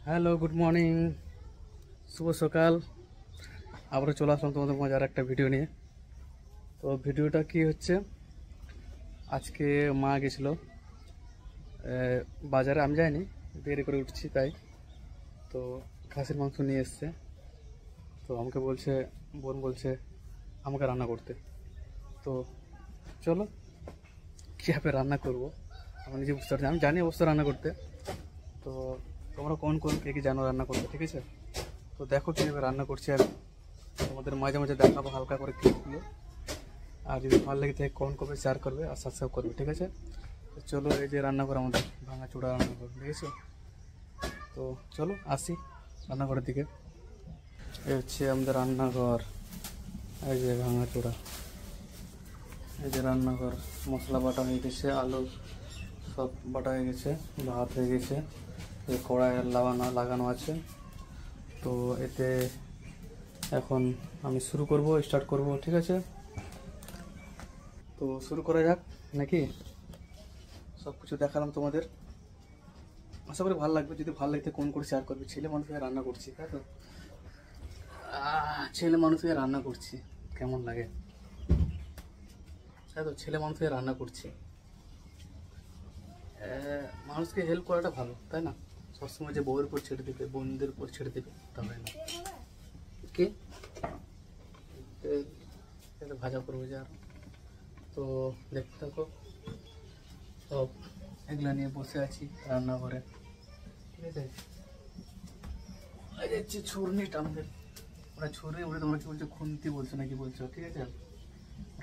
Hello, good morning, শুভ সকাল। আবারও চলে আসলাম তোমাদের মজার একটা ভিডিও নিয়ে। তো ভিডিওটা কি হচ্ছে, আজকে মা গেছিলো বাজারে, আমি যাইনি, দেরি করে উঠছি তাই। তো খাসির মাংস নিয়ে এসছে, তো আমাকে বলছে, বোন বলছে আমাকে রান্না করতে। তো চলো কীভাবে রান্না করব আমি নিজে বুঝতে পারছি, আমি জানি অবশ্য রান্না করতে। তো তোমরা কোন কোন কে কি জানো রান্না করতে, ঠিক আছে? তো দেখো কীভাবে রান্না করছি আমি, তোমাদের মাঝে মাঝে দেখাবো হালকা করে ক্লিপগুলো। আর যদি ভালো লাগে তাহলে কমেন্ট করবে, শেয়ার করবে আর সাবস্ক্রাইব করবে, ঠিক আছে? তো চলো, এই যে রান্না করে আমাদের ভাঙা চূড়া রান্না করবে, ঠিক আছে? তো চলো আসি রান্নাঘরের দিকে। এই হচ্ছে আমাদের রান্নাঘর, এই যে ভাঙা চূড়া, এই যে রান্নাঘর। মশলা বাটা হয়ে গেছে, আলু সব বাটা হয়ে গেছে, ভাত হয়ে গেছে, এই কড়াই লাগানো আছে। তো এতে এখন আমি স্টার্ট করব, ঠিক আছে? তো শুরু করা যাক নাকি? সব কিছু দেখালাম তোমাদের, আশা করি ভালো লাগবে। যদি ভালো লাগতে কোন করে শেয়ার করবে। ছেলে মানুষ হয়ে রান্না করছি, তাই তো? ছেলে মানুষ হয়ে রান্না করছি, কেমন লাগে, তাই তো? ছেলে মানুষ হয়ে রান্না করছি, মানুষকে হেল্প করাটা ভালো, তাই না? সবসময় যে বউয়ের উপর ছেড়ে দেবে, বোনদের উপর ছেড়ে দেবে, তা হয় না। কি ভাজা করবো যে আর। তো দেখতে থাকো, সব এগুলা নিয়ে বসে আছি রান্নাঘরে, ঠিক আছে? এই যে ছুরি টানবে, ওরা ছুরি উঠে, তোমরা কি বলছো, খুন্তি বলছো নাকি বলছো, ঠিক আছে?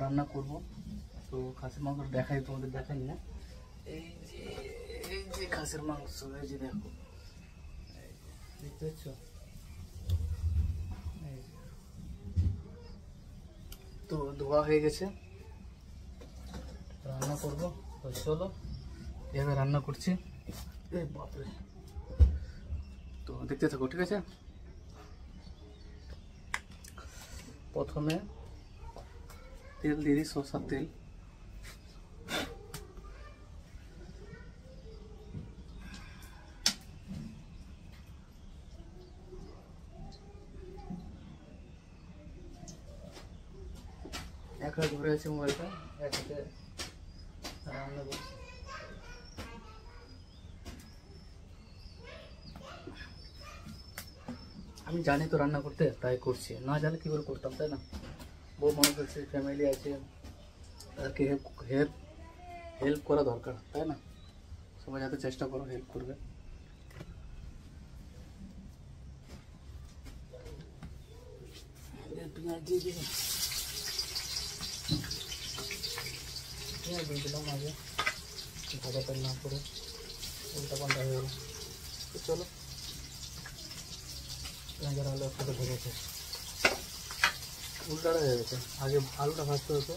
রান্না করব। তো খাসির মাংস দেখাই, তোমাদের দেখাই না। এই যে এই যে খাসির মাংস, এই যে দেখো, দেখতে পাচ্ছ? তো ধোয়া হয়ে গেছে, রান্না করব। তো চলো এভাবে রান্না করছি। এই বাপরে, তো দেখতে থাকো, ঠিক আছে? প্রথমে তেল দিয়ে দিই, সরষের তেল। এক হাতে ধরে আছে মোবাইলটা, এক হাতে রান্না করছি। আমি জানি তো রান্না করতে, তাই করছি। না জানি কী করে করতাম, তাই না? বউ মানুষ আছে, ফ্যামিলি আছে, তাদেরকে হেল্প হেল্প করা দরকার, তাই না? সবাই যাতে চেষ্টা করো, হেল্প করবে। পেঁয়াজ দিয়ে দিলাম, পেঁয়াজ দিয়ে দিলাম আগে, ভাজাটা না করে উল্টা পাল্টা হয়ে গেল। তো চলো, পেঁয়াজের আলু একসাথে ভেজেছে, উল্টাটা হয়ে গেছে। আগে আলুটা ভাজতে হতো,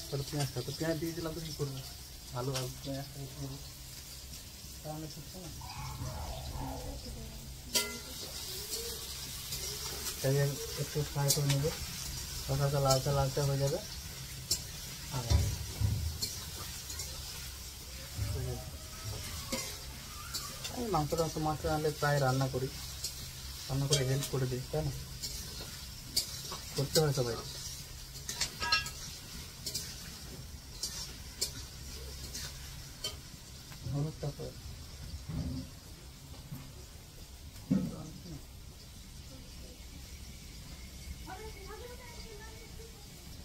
তাহলে পেঁয়াজটা, তো পেঁয়াজ দিয়ে দিলাম। তো কী করবো, আলু পেঁয়াজটা তাহলে ঠিকছে না। পেঁয়াজ একটু ফ্রাই করে নেবে, হালকা লালচা লালচা হয়ে যাবে। আর আমি মাংসটা আনলে প্রায় রান্না করে হেল্প করে দিই, তাই না? করতে হয় সবাই। হলুদটা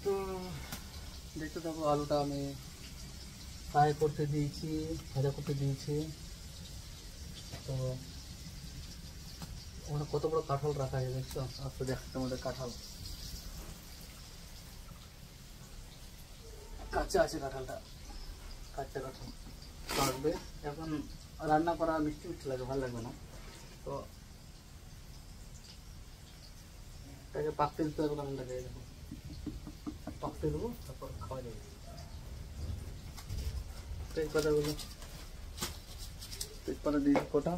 তো দেখতে থাকো, আলুটা আমি ফ্রাই করতে দিয়েছি, ভাজা করতে দিয়েছি। তো ওখানে কত বড় কাঁঠাল রাখা যায় দেখছো? আজকে দেখাচ্ছে আমাদের কাঁঠাল, কাঁচা আছে কাঁঠালটা, কাঁচা কাঁঠাল কাটবে। এখন রান্না করা মিষ্টি মিষ্টি লাগে, ভালো লাগবে না। তো এটাকে পাকতে দিতে হবে, কাঁঠালটাকে দেখো পাকতে দেবো, তারপর খাওয়া যাবে। তেজপাতাগুলো, তেজপাতা দিয়ে কটা,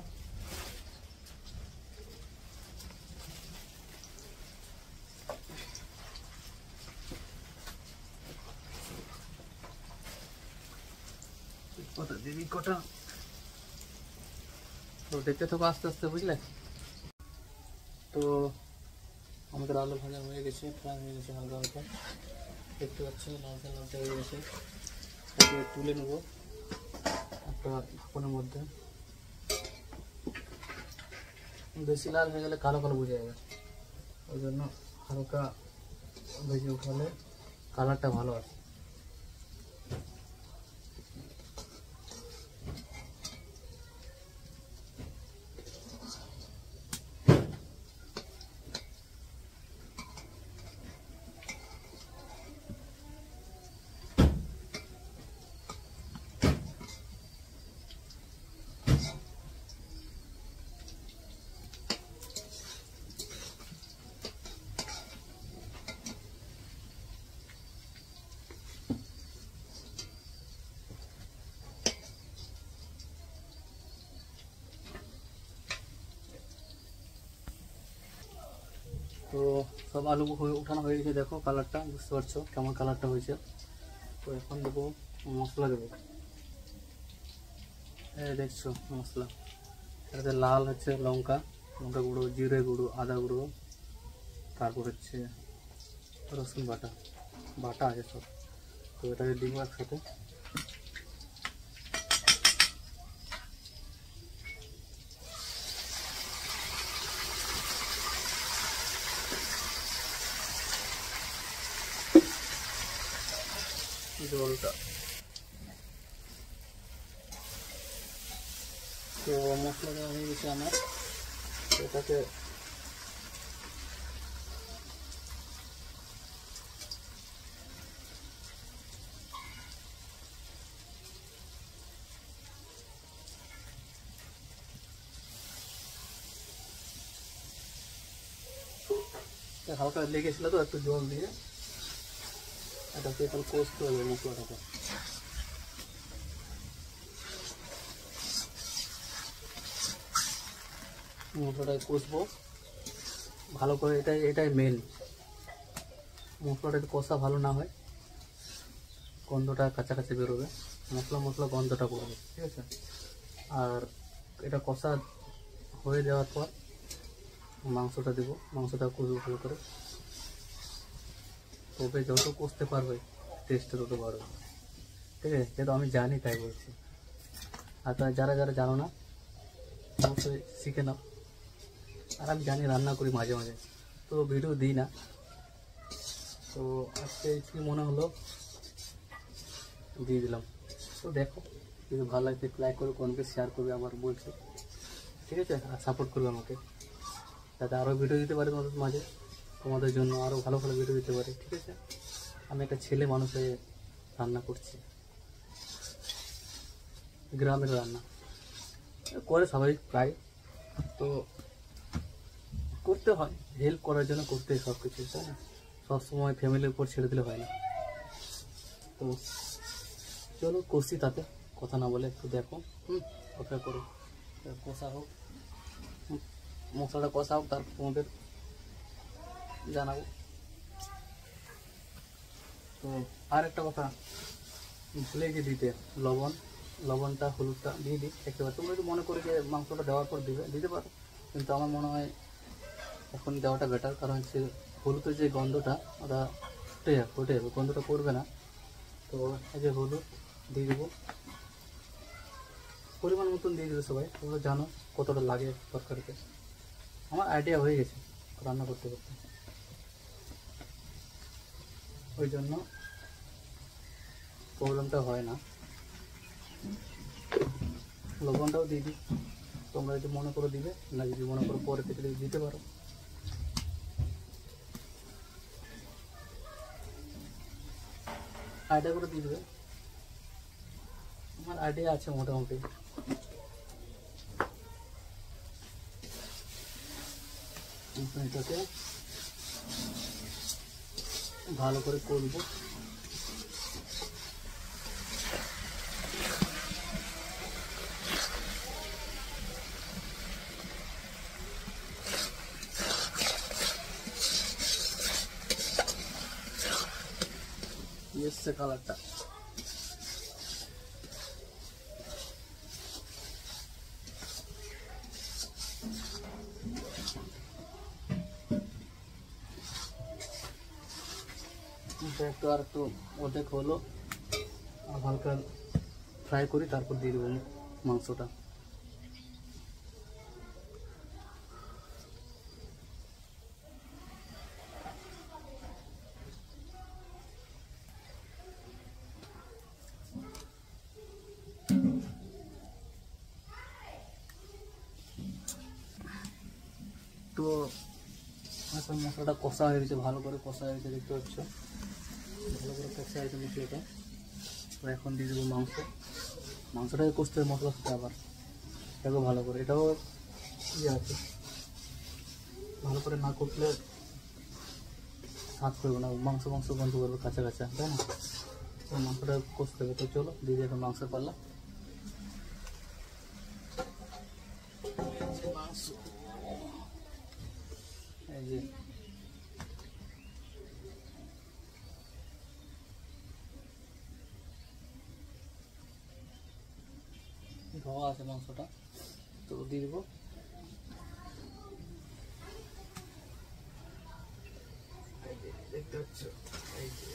তেজপাতা দিয়ে কটা, তো দেখতে থাকো আস্তে আস্তে, বুঝলে? তো আমাদের আলু ভাজা হয়ে গেছে, ফ্রাই হয়ে গেছে হালকা হালকা, দেখতে পাচ্ছি লালচা লালচা হয়ে গেছে। এটাকে তুলে নেবো একটা ফোনের মধ্যে। বেশি লাল হয়ে গেলে কালো কালো বোঝা যাবে, ওই জন্য হালকা ভেজে উঠালে কালারটা ভালো আসে। তো সব আলু উঠানো হয়ে গেছে, দেখো কালারটা, বুঝতে পারছো কেমন কালারটা হয়েছে। তো এখন দেবো মশলা, দেবো দেখছো মশলা। এটাতে লাল হচ্ছে লঙ্কা, লঙ্কা গুঁড়ো, জিরে গুঁড়ো, আদা গুঁড়ো, তারপর হচ্ছে রসুন বাটা, বাটা আছে সব। তো এটাকে দিব একসাথে। জলটা, তো মশলা দেওয়া হয়ে গেছে আমার। এটাকে হালকা লেগেছিল, তো একটু জল দিয়ে এটাকে এখন কষতে হবে মশলাটাকে। মশলাটাকে কষবো ভালো করে, এটাই মেন। মশলাটা কষা ভালো না হয় গন্ধটা কাছাকাছি বেরোবে, মশলা গন্ধটা করবে, ঠিক আছে? আর এটা কষা হয়ে যাওয়ার পর মাংসটা দেবো, মাংসটা কষবো ভালো করে। তবে যত কষতে পারবে টেস্টটা তত বাড়বে, ঠিক আছে? যেহেতু আমি জানি তাই বলছি, আর যারা যারা জানো না অবশ্যই শিখে নাও। আর আমি জানি রান্না করি মাঝে মাঝে, তো ভিডিও দিই না। তো আজকে কী মনে হলো দিয়ে দিলাম। তো দেখো যদি ভালো লাগছে লাইক করবে, কমেন্টে শেয়ার করবে, আমার বলছে, ঠিক আছে? আর সাপোর্ট করবে আমাকে, যাতে আরও ভিডিও দিতে পারে তোমাদের মাঝে, তোমাদের জন্য আরও ভালো ভালো ভিডিও দিতে পারে, ঠিক আছে? আমি একটা ছেলে মানুষে রান্না করছি, গ্রামের রান্না করে সবাই প্রায়, তো করতে হয়, হেল্প করার জন্য করতে হয় সব কিছু, তাই না? সবসময় ফ্যামিলির উপর ছেড়ে দিলে হয় না। তো চলো কষি, তাতে কথা না বলে একটু দেখো, অপেক্ষা করো কষা হোক, মশলাটা কষা হোক, তারপর তোমাদের জানাবো। তো আর একটা কথা ভুলে গিয়ে দিতে, লবণটা হলুদটা দিয়ে দিই একেবারে। তোমরা যদি মনে করে যে মাংসটা দেওয়ার পর দিতে পারো, কিন্তু আমার মনে হয় এখন দেওয়াটা বেটার, কারণ হচ্ছে হলুদের যে গন্ধটা ওটা ফুটে যাবে, গন্ধটা করবে না। তো এই যে হলুদ দিয়ে দেবো, পরিমাণ মতন দিয়ে দেবে সবাই, তোমরা জানো কতটা লাগে তরকারিতে। আমার আইডিয়া হয়ে গেছে রান্না করতে করতে, ওই জন্য প্রবলেমটা হয় না। লবণটাও দিয়ে দিই, তোমরা যদি মনে করে দিবে, না যদি মনে করো পরে থেকে দিতে পারো। আইডিয়া করে দিয়ে দেবে, আমার আইডিয়া আছে মোটামুটি। এটাকে ভালো করে করবো, এসছে কালারটা। এটা একটু আর একটু অর্ধেক হলো, আর হালকা ফ্রাই করি, তারপর দিয়ে দেবো মাংসটা। তো এখন মশলাটা কষা হয়ে গেছে, ভালো করে কষা হয়ে গেছে, দেখতে পাচ্ছ ভালো করে কষা হয়েছে মশলাটা। তো এখন দিয়ে দেবো মাংস। মাংসটাকে কষতে হবে মশলার সাথে, আবার এটাকেও ভালো করে, এটাও ইয়ে আছে, ভালো করে না করলে স্বাদ করবে না, মাংস গন্ধ করবে কাঁচা কাঁচা, তাই না? তো মাংসটা কষতে হবে। তো চলো দিয়ে দিই এখন মাংসের পাল্লা। মাংস এই যে ধোয়া আছে মাংসটা, তো দিয়ে দেবো। দেখতে পাচ্ছ এই যে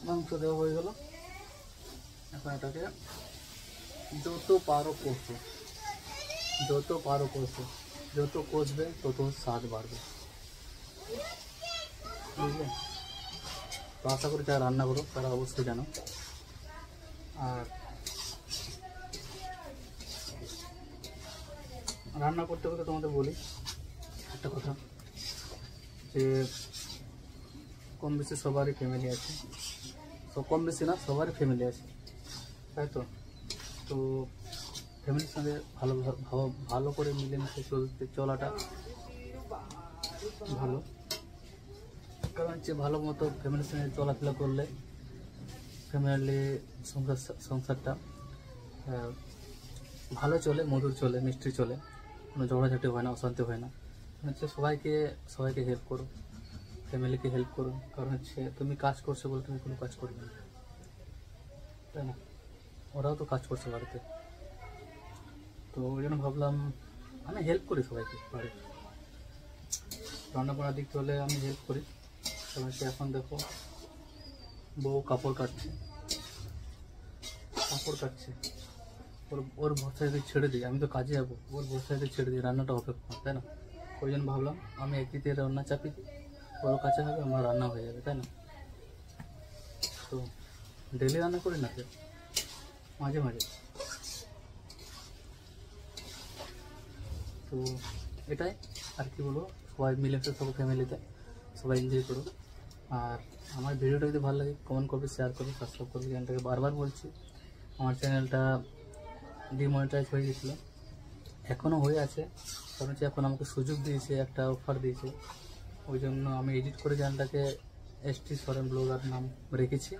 মাংস দেওয়া হয়ে গেল। এখন এটাকে যত পারো কষো, যত কষবে তত স্বাদ বাড়বে, বুঝলে? তো আশা করি যারা রান্না করো তারা অবশ্যই জানো। আর রান্না করতে করতে তোমাদের বলি একটা কথা, যে কম বেশি সবারই ফ্যামিলি আছে, কম বেশি না, সবারই ফ্যামিলি আছে, তাই তো? তো ফ্যামিলির সঙ্গে ভালো করে মিলেমিশে চলাটা ভালো, কারণ হচ্ছে ভালো মতো ফ্যামিলির সঙ্গে চলাফেরা করলে ফ্যামিলি সংসারটা ভালো চলে, মধুর চলে, মিষ্টি চলে, কোনো ঝগড়াঝাটি হয় না, অশান্তি হয় না। হচ্ছে সবাইকে হেল্প করো, ফ্যামিলিকে হেল্প করো, কারণ হচ্ছে তুমি কাজ করছো বলে তুমি কোনো কাজ করবে না, তাই না? ওরাও তো কাজ করছে বাড়িতে। তো ওই জন্য ভাবলাম আমি হেল্প করি সবাইকে, বাড়িতে রান্না বান্নার দিক হলে আমি হেল্প করি। কারণ হচ্ছে এখন দেখো বউ কাপড় কাটছে, ওর ভরসা যদি ছেড়ে দিই, আমি তো কাজে যাবো, ওর ভরসা যদি ছেড়ে দিই রান্নাটা হবে, তাই না? ওই জন্য ভাবলাম আমি একদিকে রান্না চাপি দিই, ওর কাছে হবে, আমার রান্না হয়ে যাবে, তাই না? তো ডেলি রান্না করি না, মাঝে মাঝে। তো এটাই আর কি বলবো, সবাই মিলেমিশে থাকো ফ্যামিলিতে, সবাই এনজয় করো। আর আমার ভিডিওটা যদি ভালো লাগে কমেন্ট করবে, শেয়ার করবে, সাবস্ক্রাইব করবে চ্যানেলটাকে। বারবার বলছি আমার চ্যানেলটা ডিমনিটাইজ হয়ে গেছিলো, এখনও হয়ে আছে, কারণ হচ্ছে এখন আমাকে সুযোগ দিয়েছে, একটা অফার দিয়েছে, ওই জন্য আমি এডিট করে চ্যানেলটাকে ST সরেন ব্লগার নাম রেখেছি।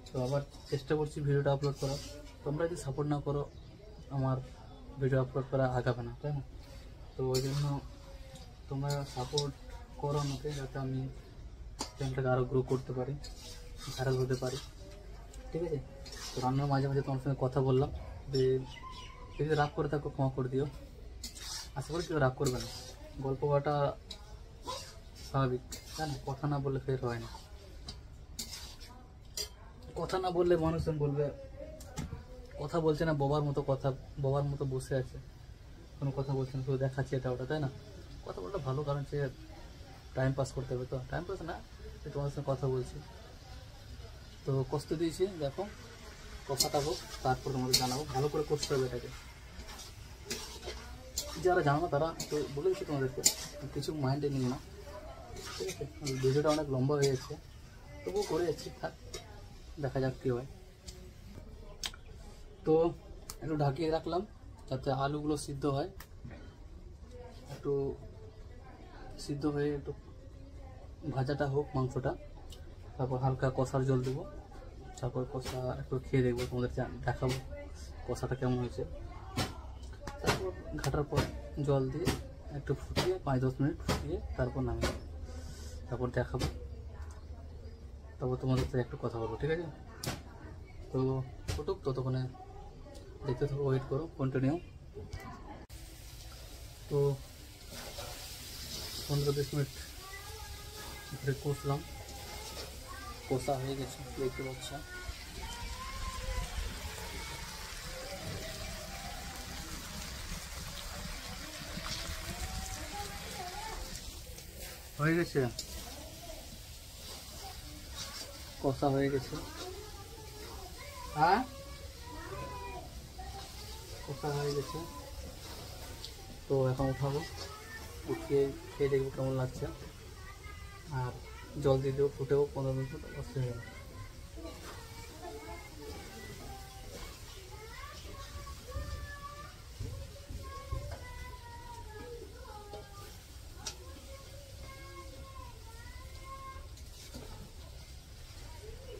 তো আবার চেষ্টা করছি ভিডিওটা আপলোড করার। তোমরা যদি সাপোর্ট না করো আমার ভিডিও আপলোড করা আগাবে না, তাই না? তো ওই জন্য তোমরা সাপোর্ট করো আমাকে, যাতে আমি চ্যানেলটাকে আরও গ্রো করতে পারি, ভাইরাল হতে পারি, ঠিক আছে? তো রান্নার মাঝে মাঝে তোমার সঙ্গে কথা বললাম, যে যদি রাগ করে থাকো ক্ষমা করে দিও, আশা করি কেউ রাগ করবে না, গল্প বলাটা স্বাভাবিক, তাই না? কথা না বললে ফের হয় না, কথা না বললে মানুষজন বলবে কথা বলছে না, বাবার মতো বসে আছে, কোনো কথা বলছে না, শুধু দেখাচ্ছে এটা ওটা, তাই না? কথা বলটা ভালো, কারণ সে টাইম পাস করতে হবে, তো টাইম পাস না, তোমাদের সঙ্গে কথা বলছি। তো কষ্ট দিয়েছি, দেখো কষাটা হোক, তারপর তোমাদের জানাবো, ভালো করে কষতে হবে এটাকে। যারা জানো না তারা তো বলে দিচ্ছি তোমাদেরকে, কিছু মাইন্ডে নিও না, ঠিক আছে? ভিডিওটা অনেক লম্বা হয়ে যাচ্ছে, তবুও করে যাচ্ছি, থাক, দেখা যাক কী হয়। তো একটু ঢাকিয়ে রাখলাম যাতে আলুগুলো সিদ্ধ হয়, একটু সিদ্ধ হয়ে একটু ভাজাটা হোক মাংসটা, তারপর হালকা কষার জল দেবো, তারপর কষা একটু খেয়ে দেখবো, তোমাদের দেখাবো কষাটা কেমন হয়েছে। তারপর ঘাটার পর জল দিয়ে একটু ফুটিয়ে 5-10 মিনিট ফুটিয়ে তারপর নামিয়ে, তারপর দেখাবো। তো তারপর তোমাদের সাথে একটু কথা বলবো, ঠিক আছে? তো ফুটুক, ততক্ষণে দেখতে থাকো, ওয়েট করো, কন্টিনিউ। তো 15-20 মিনিট ধরে কষলাম, কষা হয়ে গেছে দেখতে পাচ্ছ। হয়ে গেছে, কষা হয়ে গেছে। হ্যাঁ, কষা হয়ে গেছে। তো এখন উঠাবো, উঠিয়ে খেয়ে দেখবো কেমন লাগছে। আর জল দিয়ে দেবো, ফুটেও 15 মিনিট কষা হয়ে গেল।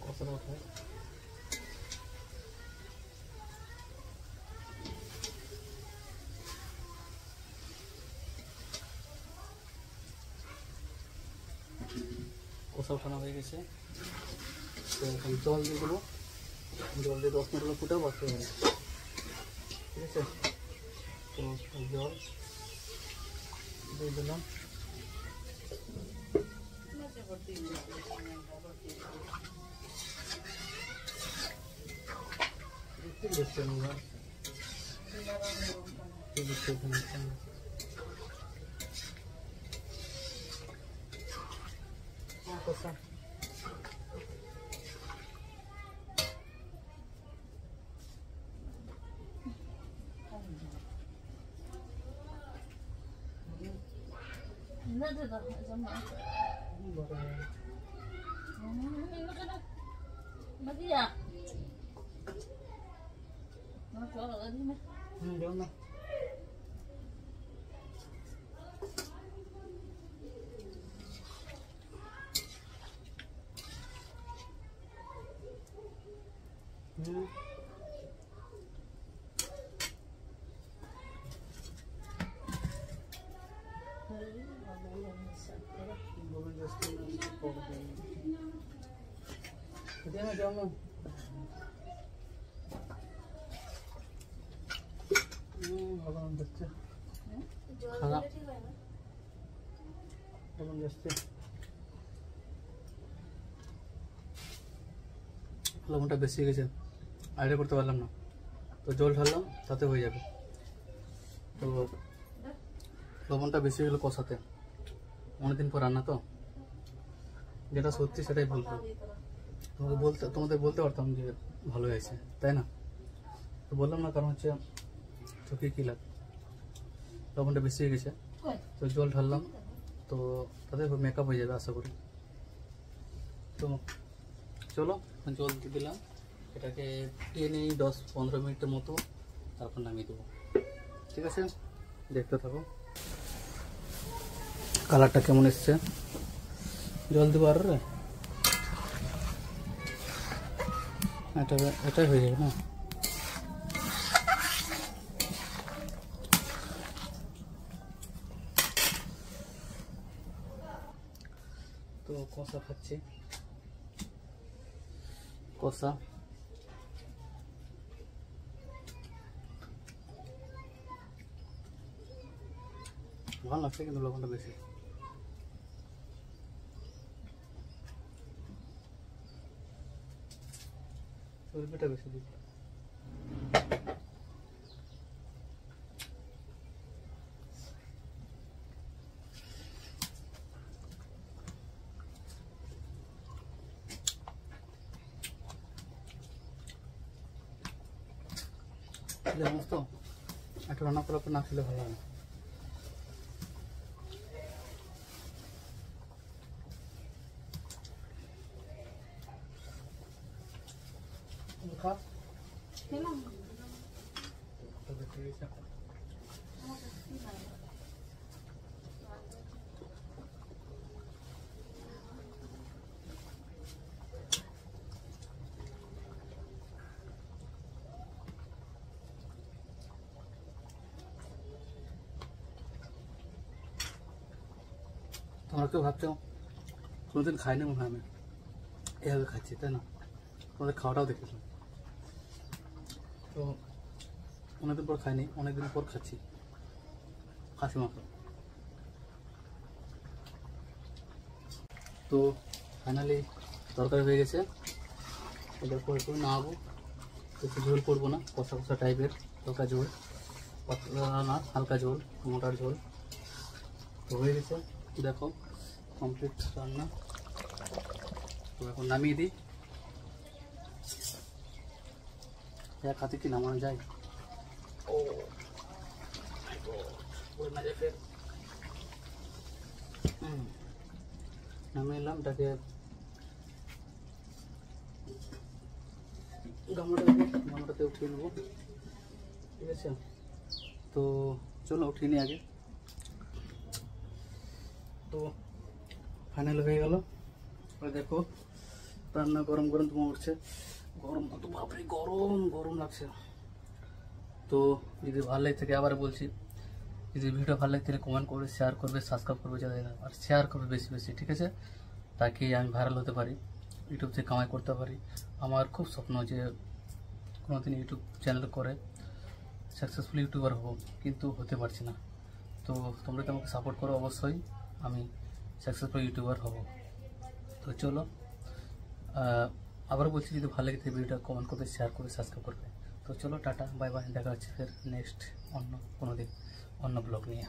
কষাটা উঠায় কষা উঠানো হয়ে গেছে। তো এখন জল দিয়ে দেবো, জল দিয়ে 10 মিনিট ফুটেও বাঁচতে হবে, ঠিক আছে? তো জল দিয়ে দিলাম। কষা না লবণটা বেশি হয়ে গেছে, আইডিয়া করতে পারলাম না। তো জল ঢাললাম, তাতে হয়ে যাবে। তো লবণটা বেশি হয়ে গেলো কষাতে, অনেকদিন পর রান্না তো, যেটা সত্যি সেটাই বলবো। তোমাদের বলতে পারতাম যে ভালো হয়েছে, তাই না? তো বললাম না, কারণ হচ্ছে চোখে কী লাগ, লবণটা বেশি হয়ে গেছে। তো জল ঢাললাম, তো তাতে মেকআপ হয়ে যাবে আশা করি। তো চলো, জল দিয়ে দিলাম, এটাকে ফুটিয়ে নিই 10-15 মিনিটের মতো, তারপর নামিয়ে দেবো, ঠিক আছে? দেখতে থাকো কালারটা কেমন এসছে। জল দেবো আর এটাই হয়ে যাবে না? তো কষা খাচ্ছি, কষা ভালো লাগছে, কিন্তু লবণটা বেশি। চর্বিটা বেশি দিই। সমস্ত একটা রান্না করার পর না খেলে ভালো হয় না। তোমরা কেউ ভাবছো কোনোদিন খাইনি মনে হয় আমি, এভাবে খাচ্ছি, তাই না? তোমাদের খাওয়াটাও দেখেছো। তো অনেকদিন পর খাইনি, অনেকদিন পর খাচ্ছি খাসি মাংস। তো ফাইনালি তরকারি হয়ে গেছে। এবার করে করে নামাবো। একটু ঝোল করবো না, কষা কষা টাইপের তরকারি, ঝোল পাতলা না, হালকা ঝোল, মোটার ঝোল। তো হয়ে গেছে, দেখো কমপ্লিট রান্না। তো এখন নামিয়ে দিই। এক হাতে কি নামানো যায়? ও না যায় ফের। নামিয়ে নিলাম, এটাকে গামলাটাতে উঠিয়ে নেবো, ঠিক আছে? তো চলো উঠিয়ে নিই আগে। তো ফাইনাল হয়ে গেল। দেখো রান্না গরম গরম তোমার উঠছে, গরম তো বাপরে, গরম গরম লাগছে। তো যদি ভালো লাগে থাকে, আবার বলছি, যদি ভিডিও ভালো লাগে তাহলে কমেন্ট করবে, শেয়ার করবে, সাবস্ক্রাইব করবে যারা, আর শেয়ার করবে বেশি বেশি, ঠিক আছে? তাকে আমি ভাইরাল হতে পারি, ইউটিউব থেকে কামাই করতে পারি। আমার খুব স্বপ্ন যে কোনোদিন ইউটিউব চ্যানেল করে সাকসেসফুল ইউটিউবার হব, কিন্তু হতে পারছি না। তো তোমরা তো আমাকে সাপোর্ট করো, অবশ্যই আমি সাকসেসফুল ইউটিউবার হব। তো চলো, আবার বলছি, যদি ভালো লাগে তাহলে ভিডিওটা কমেন্ট করবে, শেয়ার করবে, সাবস্ক্রাইব করবে। তো চলো টাটা, বাই বাই, দেখা হচ্ছে ফের নেক্সট অন্য কোনো দিন অন্য ব্লগ নিয়ে।